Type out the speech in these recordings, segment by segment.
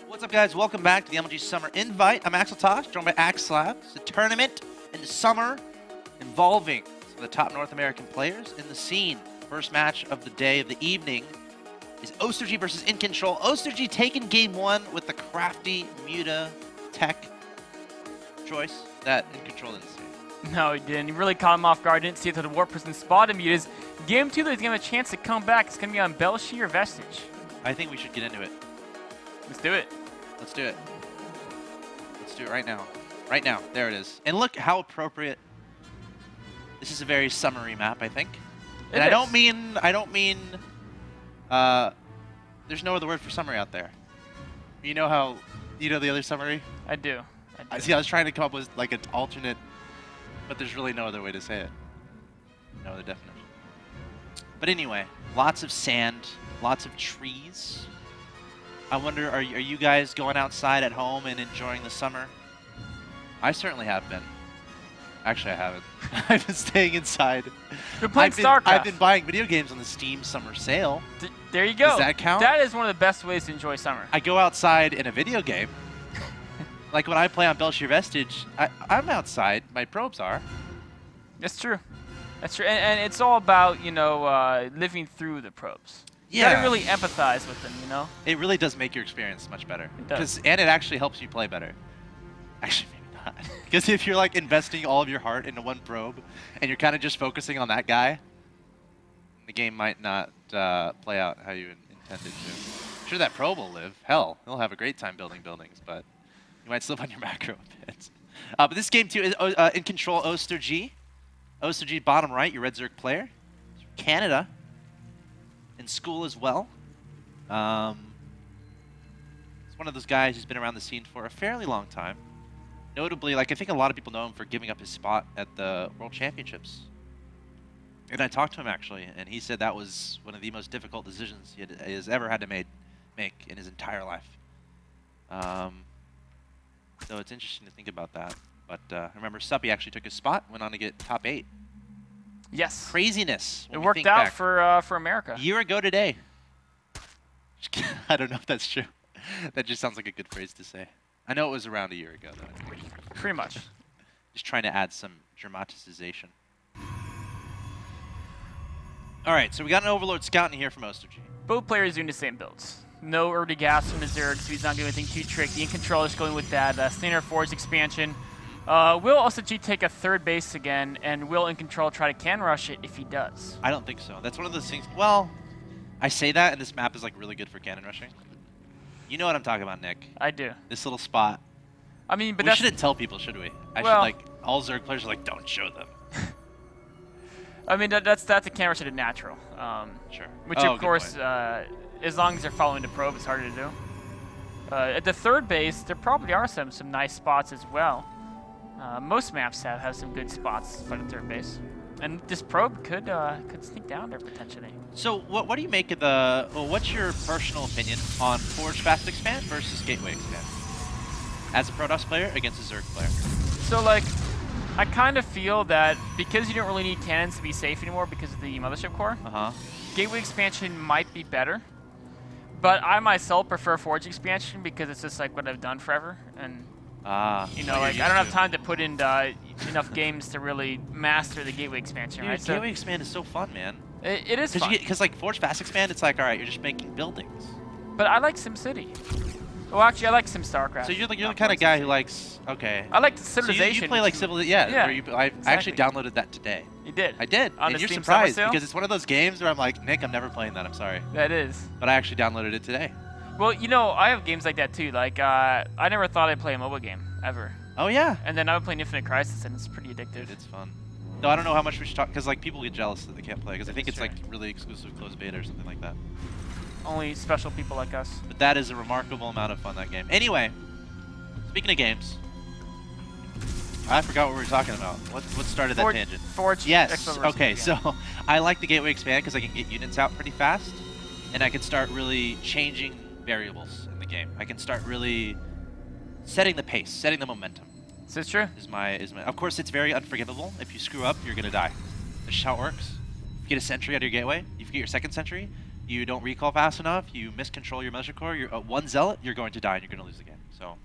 What's up, guys? Welcome back to the MLG Summer Invite. I'm Axel Tosh, joined by Axlab. It's a tournament in the summer involving some of the top North American players in the scene. First match of the day, of the evening, is Ostojiy versus Incontrol. Ostojiy taking game one with the crafty Muta tech choice that Incontrol didn't see. No, he didn't. He really caught him off guard. Didn't see it until the Warp Person spotted Mutas. Game 2, though, he's going to have a chance to come back. It's going to be on MLG or Vestige. I think we should get into it. Let's do it. Let's do it. Let's do it right now. Right now. There it is. And look how appropriate. This is a very summery map, I think. And I don't mean there's no other word for summery out there. You know how, you know the other summery? I do. See, I was trying to come up with like an alternate, but there's really no other way to say it. No other definition. But anyway, lots of sand, lots of trees. I wonder, are you guys going outside at home and enjoying the summer? I certainly have been. Actually, I haven't. I've been staying inside. You're playing StarCraft. I've been buying video games on the Steam Summer Sale. There you go. Does that count? That is one of the best ways to enjoy summer. I go outside in a video game. Like when I play on MLG or Vestige, I'm outside. My probes are. That's true. That's true. And it's all about, you know, living through the probes. You Yeah. gotta really empathize with them, you know? It really does make your experience much better. It does. And it actually helps you play better. Actually, maybe not. Because if you're like investing all of your heart into one probe, and you're kind of just focusing on that guy, the game might not play out how you intended to. Sure, that probe will live. Hell, he'll have a great time building buildings, but you might slip on your macro a bit. But this game, too, is Incontrol Ostojiy. Ostojiy, bottom right, your Red Zerg player. Canada. In school as well. He's one of those guys who's been around the scene for a fairly long time. Notably, like I think a lot of people know him for giving up his spot at the World Championships. And I talked to him actually, and he said that was one of the most difficult decisions he has ever had to make in his entire life. So it's interesting to think about that. But I remember Suppy actually took his spot, went on to get top 8. Yes. Craziness. It worked out for America. A year ago today. I don't know if that's true. That just sounds like a good phrase to say. I know it was around a year ago, though. Pretty much. Just trying to add some dramatization. All right, so we got an Overlord Scout in here from Ostojiy. Both players doing the same builds. No early gas from the Zerg, so he's not doing anything too tricky. Incontrol is going with that Slayer Forge expansion. Will Ostojiy take a third base again, and will Incontrol try to can rush it if he does? I don't think so. That's one of those things. Well, I say that, and this map is like really good for cannon rushing. You know what I'm talking about, Nick. I do. This little spot. I mean, but we shouldn't tell people, should we? I should, like, all Zerg players are like, don't show them. I mean, that's a can rush at a natural. Sure. Which, of course, as long as they're following the probe, it's harder to do. At the third base, there probably are some nice spots as well. Most maps have some good spots by the third base. And this probe could sneak down there potentially. So what do you make of the, well, what's your personal opinion on Forge Fast Expand versus Gateway Expand? As a Protoss player against a Zerg player. So like, I kind of feel that because you don't really need cannons to be safe anymore because of the Mothership Core, Gateway Expansion might be better. But I myself prefer Forge Expansion because it's just like what I've done forever. And you know, like I don't have time to put in enough games to really master the Gateway Expansion, Dude, right? Gateway Expand is so fun, man. It is fun. Because like Forge Fast Expand, it's like, all right, you're just making buildings. But I like SimCity. Well, actually, I like Sim StarCraft. So you're the kind of guy who likes, okay. I like Civilization. So you play like Civilization, yeah. I actually downloaded that today. You did? I did, on and you're Steam surprised sale? because it's one of those games where I'm like, Nick, I'm never playing that, I'm sorry. That is. But I actually downloaded it today. Well, you know, I have games like that too. Like, I never thought I'd play a mobile game, ever. Oh, yeah. And then I would play Infinite Crisis, and it's pretty addictive. Dude, it's fun. No, I don't know how much we should talk, because like people get jealous that they can't play, because I think it's like really exclusive closed beta or something like that. Only special people like us. But that is a remarkable amount of fun, that game. Anyway, speaking of games, I forgot what we were talking about. What started that tangent? Forge. Yes. Okay, so I like the Gateway Expand because I can get units out pretty fast, and I can start really changing variables in the game. I can start really setting the pace, setting the momentum. Is this true? Is my Of course, it's very unforgivable. If you screw up, you're gonna die. That's just how it works. If you get a sentry out of your gateway, you forget your second sentry, you don't recall fast enough, you miscontrol your Mothership Core, you're one Zealot, you're going to die and you're going to lose the game. So,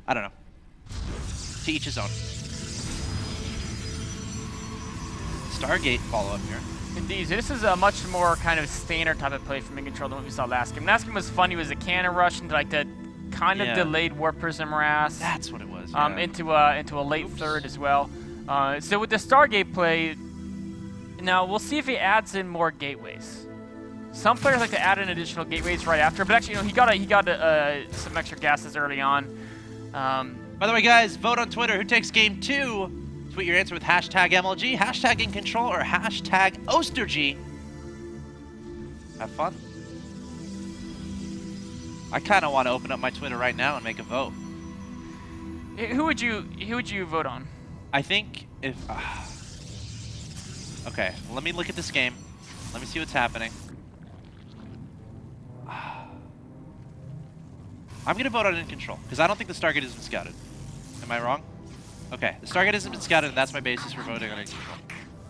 I don't know. To each his own. Stargate follow-up here. Indeed, this is a much more kind of standard type of play from Incontrol than what we saw last game. Last game was fun. He was a cannon rush into like the kind of delayed Warp Prism Morass. That's what it was. Into a late third as well. So with the Stargate play, now we'll see if he adds in more gateways. Some players like to add in additional gateways right after, but actually, he got some extra gases early on. By the way, guys, vote on Twitter. Who takes game 2? Tweet your answer with hashtag MLG, hashtag Incontrol, or hashtag Ostojiy. Have fun. I kind of want to open up my Twitter right now and make a vote. Who would you vote on? I think if okay, well, let me look at this game. Let me see what's happening. I'm gonna vote on Incontrol because I don't think the Stargate has been scouted. Am I wrong? Okay, the Stargate hasn't been scouted, and that's my basis for voting on Incontrol.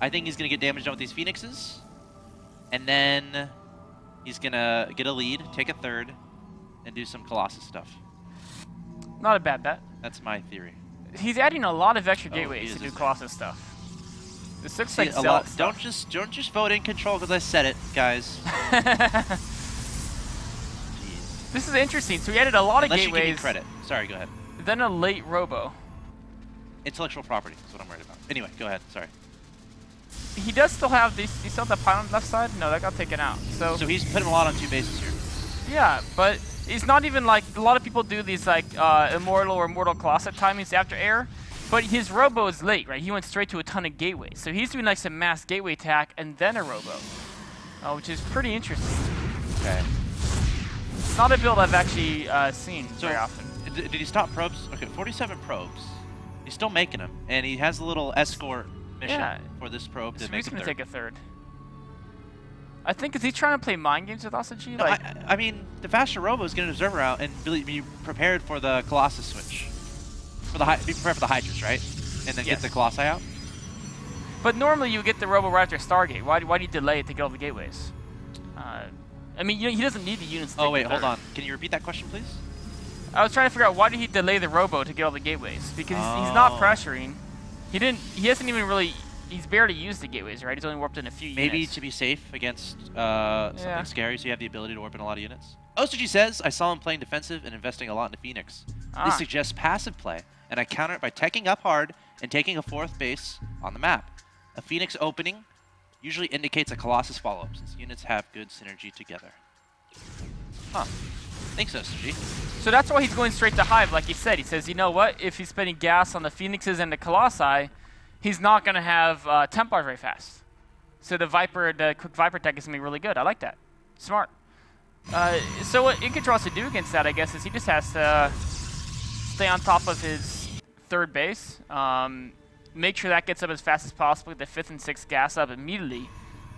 I think he's gonna get damage done with these Phoenixes, and then he's gonna get a lead, take a third, and do some Colossus stuff. Not a bad bet. That's my theory. He's adding a lot of extra gateways to do Colossus stuff. This looks like Zealot stuff. Don't just vote Incontrol because I said it, guys. This is interesting. So he added a lot of gateways. Unless you give me credit. Sorry, go ahead. Then a late Robo. Intellectual property is what I'm worried about. Anyway, go ahead. Sorry. He does still have these. You still have the pylon on the left side? No, that got taken out. So he's putting a lot on 2 bases here. Yeah, but it's not even like a lot of people do these like Immortal or Mortal Colossus timings after air. But his Robo is late, right? He went straight to a ton of gateways. So he's doing like some mass gateway attack and then a Robo, which is pretty interesting. Okay. It's not a build I've actually seen very often. Did he stop probes? Okay, 47 probes. He's still making them, and he has a little escort mission for this probe to make a third. He's going to take a third. I think, is he trying to play mind games with Ostojiy? No, I mean, the faster Robo is going to observer out and be prepared for the Colossus switch. Be prepared for the Hydras, right? And then get the Colossi out? But normally you get the Robo right after Stargate. Why do you delay it to get all the gateways? I mean, he doesn't need the units to take the third. Hold on. Can you repeat that question, please? I was trying to figure out why did he delay the Robo to get all the gateways? Because he's not pressuring. He hasn't even really. He's barely used the gateways, right? He's only warped in a few units. Maybe to be safe against something scary, so you have the ability to warp in a lot of units. Ostojiy says, I saw him playing defensive and investing a lot into Phoenix. This suggests passive play, and I counter it by teching up hard and taking a 4th base on the map. A Phoenix opening usually indicates a Colossus follow-up, since units have good synergy together. Huh. Thanks, Ostojiy. So that's why he's going straight to Hive, like he said. He says, you know what? If he's spending gas on the Phoenixes and the Colossi, he's not going to have Templars very fast. So the quick Viper tech is going to be really good. I like that. Smart. So what Incontrol has to do against that, I guess, is he just has to stay on top of his 3rd base, make sure that gets up as fast as possible, get the 5th and 6th gas up immediately.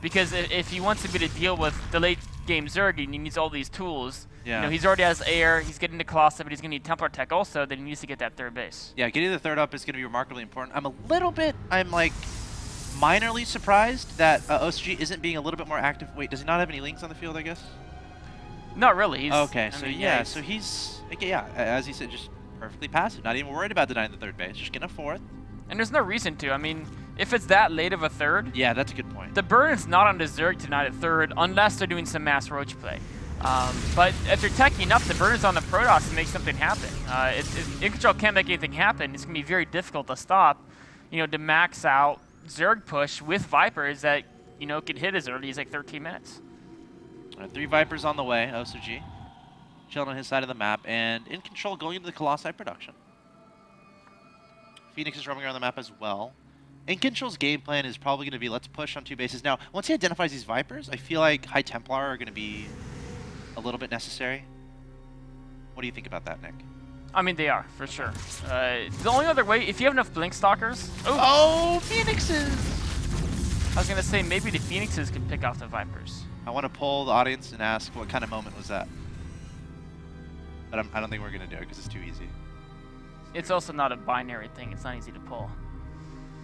Because if he wants to be to deal with the late game Zerg, and he needs all these tools. Yeah. You know, he's already has air, he's getting the Colossus, but he's going to need Templar tech also, then he needs to get that 3rd base. Yeah, getting the 3rd up is going to be remarkably important. I'm like minorly surprised that Ostojiy isn't being a little bit more active. Wait, does he not have any links on the field, I guess? Not really. He's, okay, so he's as he said, just perfectly passive. Not even worried about denying the 3rd base. Just getting a 4th. And there's no reason to. I mean, if it's that late of a 3rd... Yeah, that's a good point. The burn is not on the Zerg to deny the 3rd unless they're doing some mass roach play. But if they're teching up, the burn is on the Protoss to make something happen. If Incontrol can't make anything happen, it's going to be very difficult to stop, to max out Zerg push with Vipers that, can hit as early as like 13 minutes. 3 Vipers on the way, Ostojiy. Chilling on his side of the map, and Incontrol going into the Colossi production. Phoenix is roaming around the map as well. Incontrol's game plan is probably going to be let's push on 2 bases. Now, once he identifies these Vipers, I feel like High Templar are going to be a little bit necessary. What do you think about that, Nick? I mean, they are, for sure. The only other way, if you have enough Blink Stalkers... Oh, Phoenixes! I was going to say, maybe the Phoenixes can pick off the Vipers. I want to poll the audience and ask what kind of moment was that. But I don't think we're going to do it because it's too easy. It's also not a binary thing. It's not easy to pull.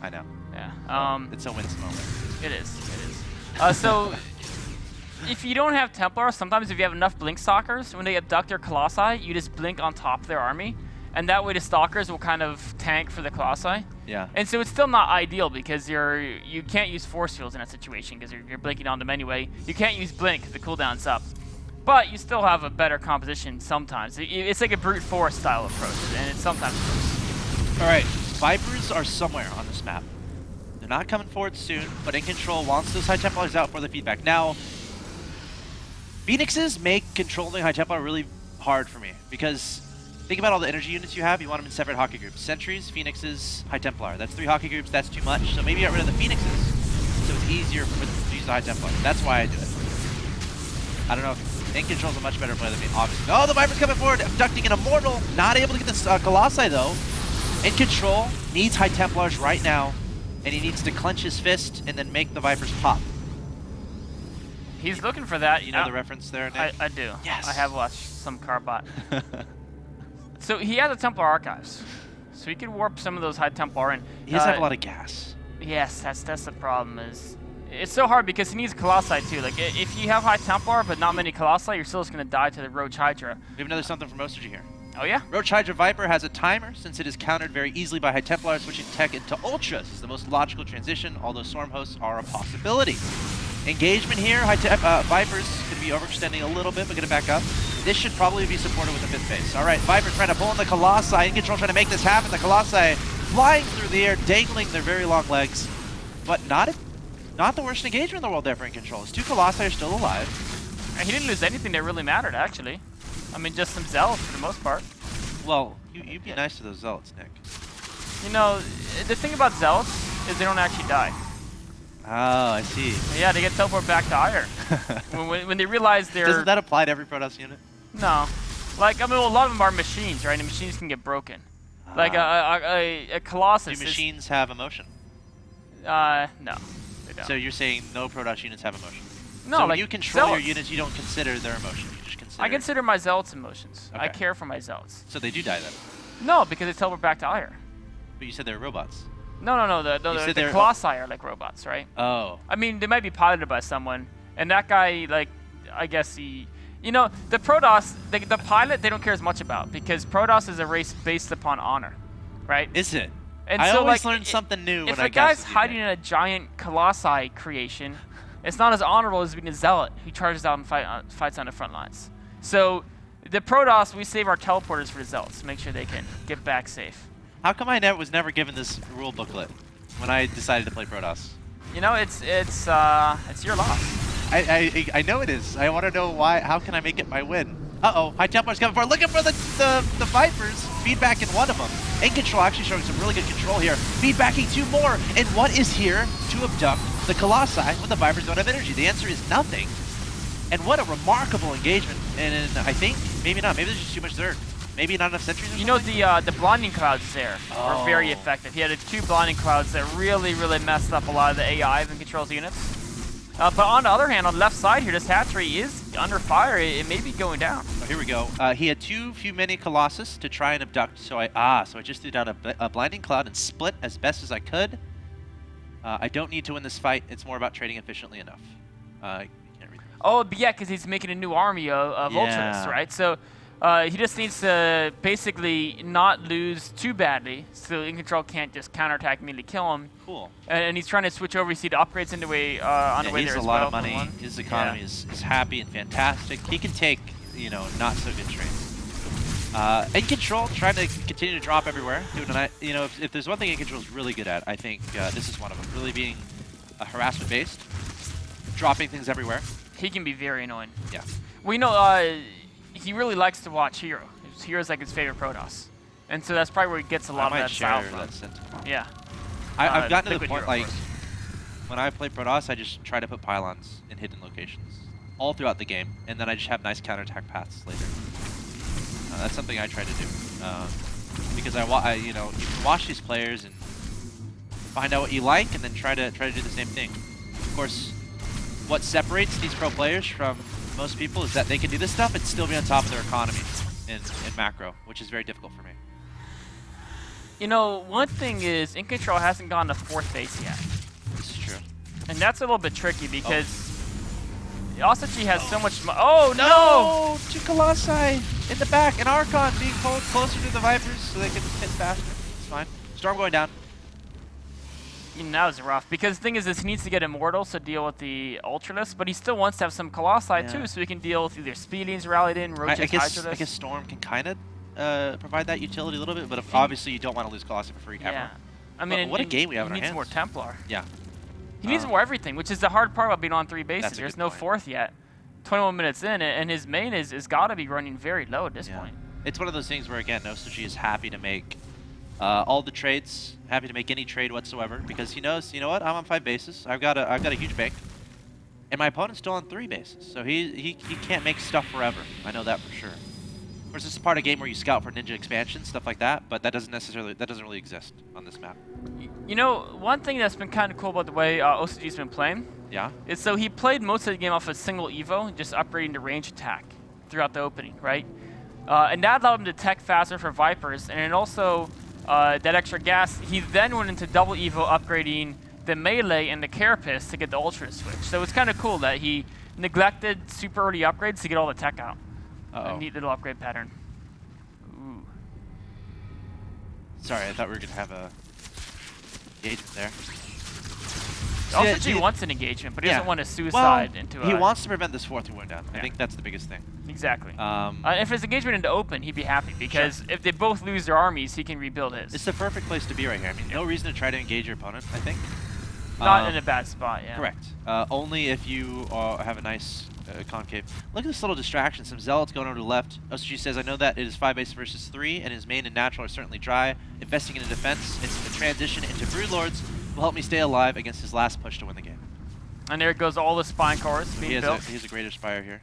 I know. Yeah. It's a Winston moment. It is. So if you don't have Templar, sometimes if you have enough Blink Stalkers, when they abduct their Colossi, you just blink on top of their army. And that way the Stalkers will kind of tank for the Colossi. Yeah. And so it's still not ideal because you can't use Force Fields in that situation because you're blinking on them anyway. You can't use Blink because the cooldown's up. But you still have a better composition sometimes. It's like a brute force style approach, and it sometimes works. All right, Vipers are somewhere on this map. They're not coming forward soon, but Incontrol wants those High Templars out for the feedback. Now, Phoenixes make controlling High Templar really hard for me because think about all the energy units you have. You want them in separate hockey groups. Sentries, Phoenixes, High Templar. That's 3 hockey groups. That's too much. So maybe get rid of the Phoenixes so it's easier for them to use the High Templar. That's why I do it. I don't know if Incontrol's a much better player than me, obviously. Oh, the Viper's coming forward, abducting an Immortal. Not able to get this Colossi, though. Incontrol needs High Templars right now, and he needs to clench his fist and then make the Vipers pop. He's looking for that. You know the reference there, Nick? I do. Yes. I have watched some Carbot. So he has a Templar Archives. So he could warp some of those High Templar in. He doesn't have a lot of gas. Yes, that's the problem. It's so hard because he needs Colossi too. Like if you have High Templar but not many Colossi, you're still just gonna die to the Roach Hydra. We have another something from Ostojiy here. Oh yeah? Roach Hydra Viper has a timer since it is countered very easily by High Templar. Switching tech into Ultras is the most logical transition, although Storm Hosts are a possibility. Engagement here, Viper's going to be overextending a little bit, but going to back up. This should probably be supported with a 5th base. All right, Viper trying to pull in the Colossi. Incontrol trying to make this happen. The Colossi flying through the air, dangling their very long legs. But not the worst engagement in the world there for Incontrol. His 2 Colossi are still alive. And he didn't lose anything that really mattered, actually. I mean, just some Zealots for the most part. Well, you'd be nice to those Zealots, Nick. You know, the thing about Zealots is they don't actually die. Oh, I see. Yeah, they get teleported back to Ire. when they realize they're... Doesn't that apply to every Protoss unit? No. Like, I mean, well, a lot of them are machines, right? And machines can get broken. Like, a Colossus Do machines have emotion? No, they don't. So you're saying no Protoss units have emotion? No, so like when you control Zealots. your units, you don't consider their emotion. You just consider... I consider my Zealots emotions. Okay. I care for my Zealots. So they do die then? No, because they teleport back to Ire. But you said they're robots. No. The Colossi are like robots, right? Oh. I mean, they might be piloted by someone, and that guy, like, I guess he... You know, the Protoss, the pilot, they don't care as much about, because Protoss is a race based upon honor, right? Is it? And I so, always like, learn something new when I If a guy's hiding in a giant Colossi creation, it's not as honorable as being a Zealot who charges out and fights on the front lines. So, the Protoss, we save our teleporters for the Zealots to make sure they can get back safe. How come I was never given this rule booklet when I decided to play Protoss? You know, it's your loss. I know it is. I want to know why. How can I make it my win? Uh-oh, High Templar's coming forward, looking for the Vipers. Feedback in one of them. Incontrol actually showing some really good control here. Feedbacking 2 more. And what is here to abduct the Colossi when the Vipers don't have energy? The answer is nothing. And what a remarkable engagement. And I think, maybe not. Maybe there's just too much Zerg. Maybe not enough sentries or You know, something? the blinding clouds there were very effective. He had 2 blinding clouds that really messed up a lot of the AI of Incontrol's units. But on the other hand, on the left side here, this hatchery is under fire. It may be going down. Oh, here we go. He had too many Colossus to try and abduct, so I just threw down a blinding cloud and split as best as I could. I don't need to win this fight. It's more about trading efficiently enough. I can't read that. Oh, but yeah, because he's making a new army of Ultras, right? So he just needs to basically not lose too badly, so Incontrol can't just counterattack immediately kill him. Cool. And he's trying to switch over. You see the upgrades on the way there as well. He has a lot of money. His economy is happy and fantastic. He can take, not so good trades. Incontrol trying to continue to drop everywhere. If there's one thing Incontrol is really good at, I think this is one of them. Really being harassment based, dropping things everywhere. He can be very annoying. Yeah. We know he really likes to watch Hero. Hero's like his favorite Protoss, and so that's probably where he gets a lot of that style from. That sentiment. Yeah. I've gotten to the Hero, point like when I play Protoss, I just try to put pylons in hidden locations all throughout the game, and then I just have nice counterattack paths later. That's something I try to do because you can watch these players and find out what you like, and then try to do the same thing. Of course, what separates these pro players from most people is that they can do this stuff and still be on top of their economy in macro, which is very difficult for me. You know, one thing is Incontrol hasn't gone to 4th base yet. This is true. And that's a little bit tricky because Ostojiy has so much. Oh no! No! Two Colossi in the back, and Archon being pulled closer to the Vipers so they can hit faster. It's fine. Storm going down. That was rough, because the thing is he needs to get Immortals to deal with the Ultralisk, but he still wants to have some Colossi too, so he can deal with either Speedings rallied in, Roach's I guess Hydralisk. Storm can kind of provide that utility a little bit, but if obviously you don't want to lose Colossi for free ever. I mean, what a game we have in our hands. He needs more Templar. Yeah. He needs more everything, which is the hard part about being on 3 bases. There's no fourth yet. 21 minutes in, and his main is got to be running very low at this point. It's one of those things where, again, Ostojiy is happy to make all the trades, happy to make any trade whatsoever, because he knows, you know what, I'm on 5 bases. I've got a huge bank, and my opponent's still on 3 bases, so he can't make stuff forever. I know that for sure. Of course, this is part of a game where you scout for ninja expansion, stuff like that, but that doesn't really exist on this map. You know, one thing that's been kind of cool about the way Ostojiy's been playing, is so he played most of the game off a single Evo, just upgrading to range attack throughout the opening, right? And that allowed him to tech faster for Vipers, and it also that extra gas. He then went into double Evo, upgrading the melee and the Carapace to get the Ultra switch. So it's kind of cool that he neglected super early upgrades to get all the tech out. A neat little upgrade pattern. Ooh. Sorry, I thought we were gonna have a engagement there. Ostojiy wants an engagement, but he doesn't want to suicide into. He wants to prevent this 4th wound down. I think that's the biggest thing. Exactly. If his engagement into open, he'd be happy, because if they both lose their armies, he can rebuild his. It's the perfect place to be right here. I mean, no reason to try to engage your opponent, I think. Not in a bad spot, yeah. Correct. Only if you have a nice concave. Look at this little distraction. Some Zealots going over to the left. Ostojiy says, I know that it is 5 base versus 3, and his main and natural are certainly dry. Investing in a defense, it's a transition into Broodlords will help me stay alive against his last push to win the game. And there goes all the Spine Cores being built. He has a Greater Spire here.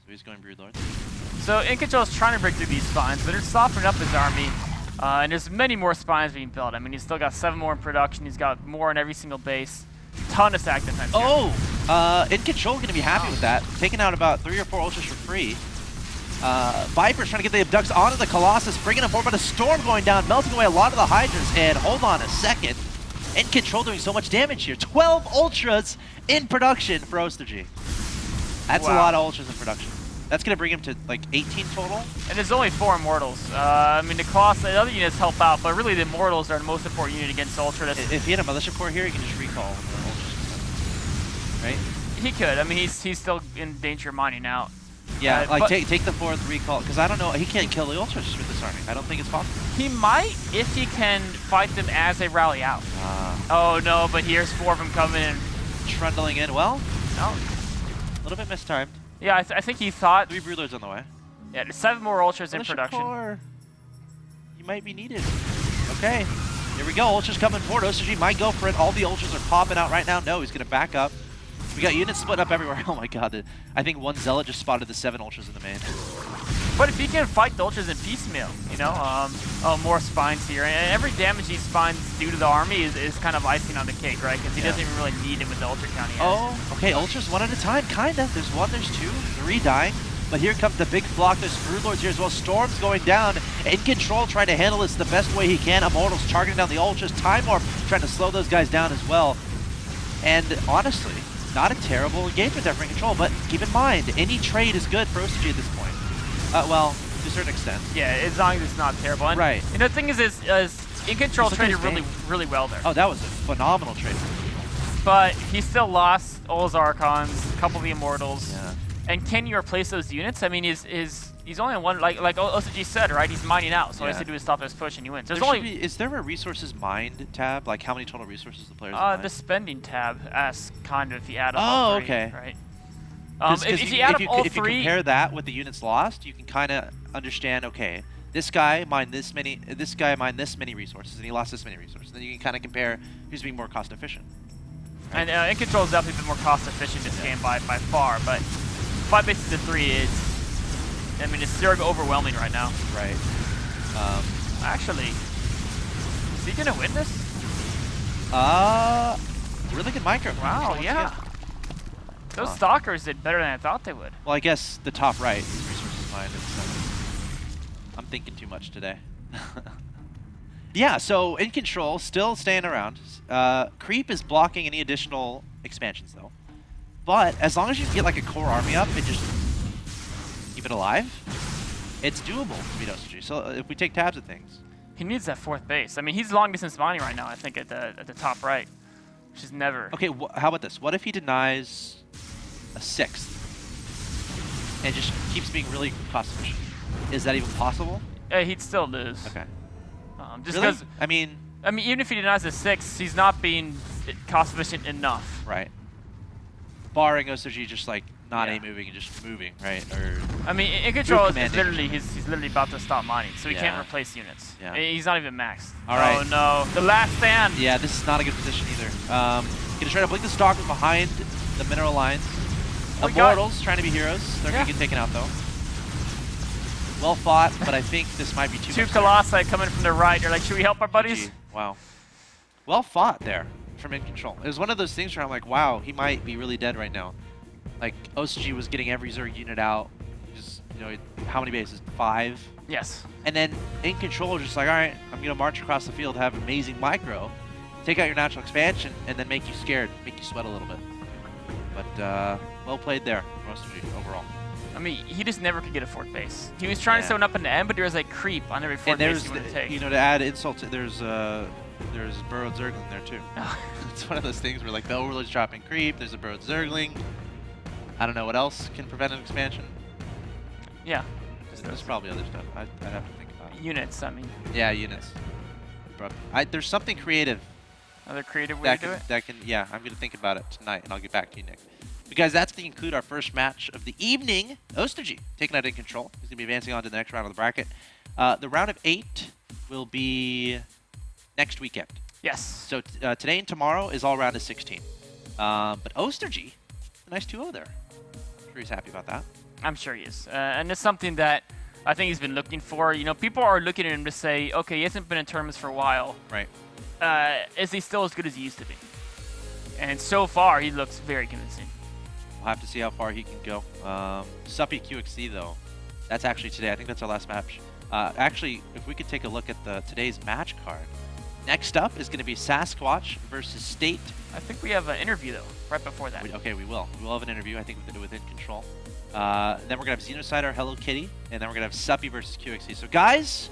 So he's going Broodlords. So Incontrol is trying to break through these spines, but it's softening up his army. And there's many more spines being built. I mean, he's still got 7 more in production. He's got more on every single base. Ton of stack defense here. Incontrol going to be happy with that. Taking out about 3 or 4 Ultras for free. Viper's trying to get the Abducts onto the Colossus, bringing him forward, but a Storm going down, melting away a lot of the Hydras. And hold on a second. Incontrol doing so much damage here. 12 Ultras in production for Ostojiy. That's a lot of Ultras in production. That's going to bring him to like 18 total. And there's only 4 Immortals. I mean, the other units help out, but really the Immortals are the most important unit against Ultra. If he had a Mothership Core here, he can just recall the Ultras. Right? He could. I mean, he's still in danger of mining out. Yeah, like take the 4th recall, because I don't know, he can't kill the Ultras with this army. I don't think it's possible. He might if he can fight them as they rally out. Oh no, but here's 4 of them coming in. Trundling in, well, no. A little bit mistimed. Yeah, I think he thought... 3 Broodlords on the way. Yeah, there's 7 more Ultras in production. Core. You might be needed. Okay, here we go, Ultras coming forward. Ostojiy might go for it. All the Ultras are popping out right now. No, he's going to back up. We got units split up everywhere. Oh my god, I think 1 Zealot just spotted the 7 Ultras in the main. But if he can fight the Ultras in piecemeal, you know, more spines here. And every damage these spines do to the army is kind of icing on the cake, right? Because he doesn't even really need it with the Ultra count he has. Okay, Ultras 1 at a time, kinda. There's 1, there's 2, 3 dying. But here comes the big flock. There's Broodlords here as well. Storm's going down. Incontrol trying to handle this the best way he can. Immortals targeting down the Ultras. Time Warp trying to slow those guys down as well. And honestly, not a terrible engagement there for Incontrol, but keep in mind, any trade is good for Ostojiy at this point. Well, to a certain extent. Yeah, as long as it's not terrible. And, right. You know, the thing is Incontrol traded really well there. Oh, that was a phenomenal trade. But he still lost all his Archons, a couple of the Immortals. Yeah. And can you replace those units? I mean, he's only on 1, like Ostojiy said, right? He's mining out, so all he has to do is stop his push and he wins. Is there a resources mined tab? Like how many total resources the players have the spending tab asks kind of if you add up all 3, okay. Right? If you compare that with the units lost, you can kind of understand, okay, this guy mined this many resources, and he lost this many resources. Then you can kind of compare who's being more cost efficient. Right? And Incontrol has definitely been more cost efficient this game by far, but 5 bases to 3 is, I mean, it's zero overwhelming right now. Right. Actually, is he gonna win this? Really good micro. Wow, yeah. Those Stalkers did better than I thought they would. Well, I guess the top right is resources mined. I'm thinking too much today. Yeah, so Incontrol still staying around. Creep is blocking any additional expansions though. But as long as you get like a core army up and just keep it alive, it's doable to beat Ostojiy. So if we take tabs at things. He needs that 4th base. I mean, he's long distance mining right now, I think, at the top right, which is never. Okay, how about this? What if he denies a 6th and just keeps being really cost efficient? Is that even possible? He'd still lose. Okay. Just really? because. I mean, even if he denies a 6, he's not being cost efficient enough. Right. Barring Ostojiy just like not A-moving and just moving, right? Or I mean, Incontrol is literally he's literally about to stop mining, so he can't replace units. Yeah. He's not even maxed. All right. Oh no, the last stand. Yeah, this is not a good position either. Gonna try to blink the stock behind the mineral lines. Immortals trying to be heroes. They're gonna get taken out though. Well fought, but I think this might be too much. 2 Colossi coming from the right. You're like, should we help our buddies? GG. Wow. Well fought there from Incontrol. It was one of those things where I'm like, wow, he might be really dead right now. Like, Ostojiy was getting every Zerg unit out. Just, you know, how many bases? 5? Yes. And then Incontrol was just like, all right, I'm going to march across the field, have amazing micro, take out your natural expansion, and then make you scared, make you sweat a little bit. But, well played there from Ostojiy overall. I mean, he just never could get a 4th base. He was trying to zone up in the end, but there was like creep on every 4th base he wanted to take. You know, to add insult, there's burrowed Zergling there too. It's one of those things where like the Overlord's dropping creep, there's a burrowed Zergling. I don't know what else can prevent an expansion. Yeah. There's probably other stuff. I'd have to think about it. Units, I mean. Yeah, units. There's something creative. Other creative way to do it? Yeah, I'm going to think about it tonight, and I'll get back to you, Nick. Because that's going to conclude our first match of the evening. Ostojiy taking out Incontrol. He's going to be advancing on to the next round of the bracket. The round of 8 will be next weekend. Yes. So today and tomorrow is all round of 16. But Ostojiy, a nice 2-0 there. I'm sure he's happy about that. I'm sure he is. And it's something that I think he's been looking for. You know, people are looking at him to say, okay, he hasn't been in tournaments for a while. Right. Is he still as good as he used to be? And so far, he looks very convincing. We'll have to see how far he can go. Suppy QXC, though, that's actually today. I think that's our last match. Actually, if we could take a look at today's match card. Next up is going to be Sasquatch versus State. I think we have an interview, though, right before that. Okay, we will. We will have an interview, I think, with Incontrol. Then we're going to have Xenocide or Hello Kitty. And then we're going to have Suppy versus QXC. So, guys,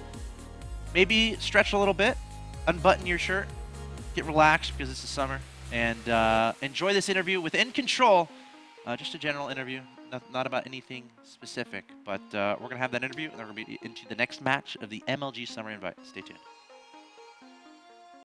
maybe stretch a little bit. Unbutton your shirt. Get relaxed because it's the summer. And enjoy this interview with Incontrol. Just a general interview. Not about anything specific. But we're going to have that interview. And then we're going to be into the next match of the MLG Summer Invite. Stay tuned.